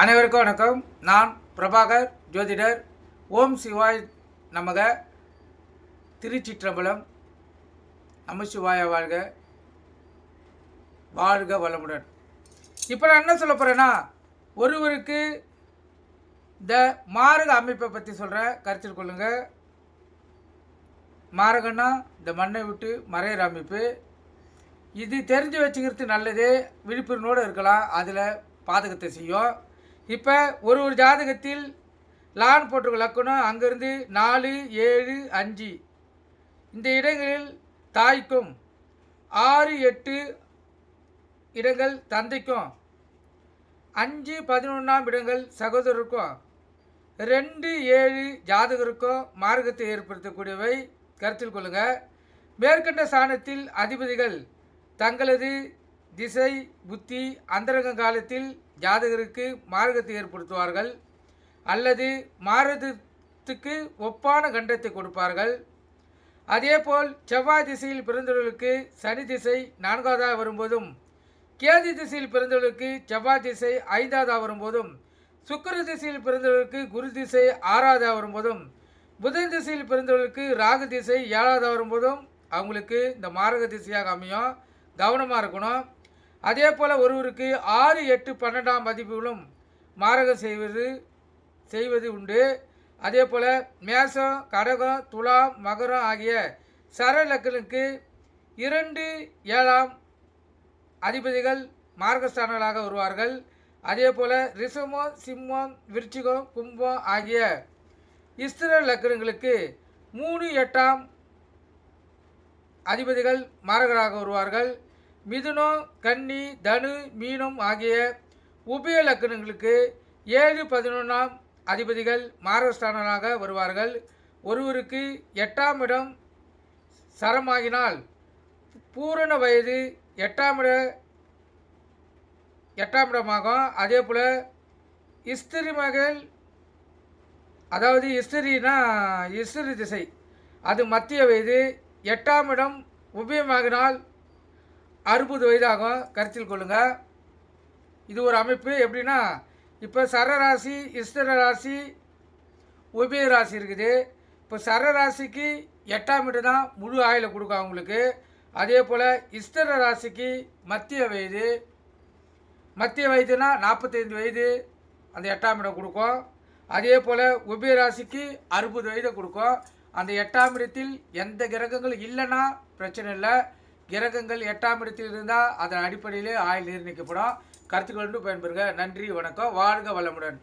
அனைவருக்கும் வணக்கம். நான் பிரபாகர் ஜோதிடர். ஓம் சிவாய் நமக. திருச்சிற்றம்பலம். நமசிவாய வாழ்க. வாழ்க வளமுடன். இப்போ நான் என்ன சொல்ல போகிறேன்னா, ஒருவருக்கு இந்த மாரக அமைப்பை பற்றி சொல்கிறேன், கருத்தில் கொள்ளுங்க. மாரகன்னா இந்த மண்ணை விட்டு மறையிற அமைப்பு. இது தெரிஞ்சு வச்சுக்கிறது நல்லது. விழிப்புணர்வோடு இருக்கலாம், அதில் பாதகத்தை செய்யும். இப்போ ஒரு ஜாதகத்தில் லான் போட்டிருக்க லக்கணம் அங்கேருந்து 4, 7, 5 இந்த இடங்களில் தாய்க்கும், 6, 8 இடங்கள் தந்தைக்கும், 5, 11ஆம் இடங்கள் சகோதரருக்கும், 2, 7 ஜாதகருக்கும் மார்க்கத்தை ஏற்படுத்தக்கூடியவை. கருத்தில் கொள்ளுங்கள். மேற்கண்ட ஸ்தானத்தில் அதிபதிகள் தங்களது திசை புத்தி அந்தரங்க காலத்தில் ஜாதகருக்கு மார்க்கத்தை ஏற்படுத்துவார்கள் அல்லது மாரகத்துக்கு ஒப்பான கண்டத்தை கொடுப்பார்கள். அதேபோல் செவ்வாய் திசையில் பிறந்தவர்களுக்கு சனி திசை 4வதாக வரும்போதும், கேது திசையில் பிறந்தவர்களுக்கு செவ்வாய் திசை 5வதாக வரும்போதும், சுக்கிர திசையில் பிறந்தவர்களுக்கு குரு திசை 6வதாக வரும்போதும், புதன் திசையில் பிறந்தவர்களுக்கு ராகு திசை 7வதாக வரும்போதும் அவங்களுக்கு இந்த மாரக திசையாக அமையும். கவனமாக இருக்கணும். அதே போல் ஒருவருக்கு 6, 8, 12ஆம் மதிப்புகளும் மாரகம் செய்வது உண்டு. அதே போல் மேசம், கடகம், துலாம், மகரம் ஆகிய சர லக்னங்களுக்கு 2, 7ஆம் அதிபதிகள் மார்க்கஸ்தானங்களாக வருவார்கள். அதே போல் ரிஷபம், சிம்மம், விருச்சிகம், கும்பம் ஆகிய ஸ்திர லக்னங்களுக்கு 3, 8ஆம் அதிபதிகள் மாரகராக வருவார்கள். மிதுனம், கன்னி, தனு, மீனம் ஆகிய உபய லக்னங்களுக்கு 7, 11ஆம் அதிபதிகள் மாரகஸ்தானங்களாக வருவார்கள். ஒருவருக்கு 8ஆம் இடம் சரமாகினால் பூரண வயது 8ஆம் இடமாகும். அதே போல் ஸ்திரி மகள், அதாவது ஸ்திரினா ஸ்திரி திசை, அது மத்திய வயது. 8ஆம் இடம் உபயமாகினால் 60 வயதாகும். கருத்தில் கொள்ளுங்கள். இது ஒரு அமைப்பு. எப்படின்னா, இப்போ சரராசி, ஸ்திர ராசி, உபய ராசி இருக்குது. இப்போ சரராசிக்கு 8ஆம் இடம் தான் முழு ஆயுளை கொடுக்கும் அவங்களுக்கு. அதே போல் ஸ்திர ராசிக்கு மத்திய வயதுனா 45 வயது அந்த 8ஆம் இடம் கொடுக்கும். அதே போல் உபய ராசிக்கு 60 வயதை கொடுக்கும். அந்த 8ஆம் இடத்தில் எந்த கிரகங்களும் இல்லைன்னா பிரச்சனை இல்லை. கிரகங்கள் 8ஆம் இடத்தில் இருந்தால் அதன் அடிப்படையிலே ஆயுள் நிர்ணயிக்கப்படும். கருத்துக்கள் பயன்பெறுக. நன்றி, வணக்கம். வாழ்க வளமுடன்.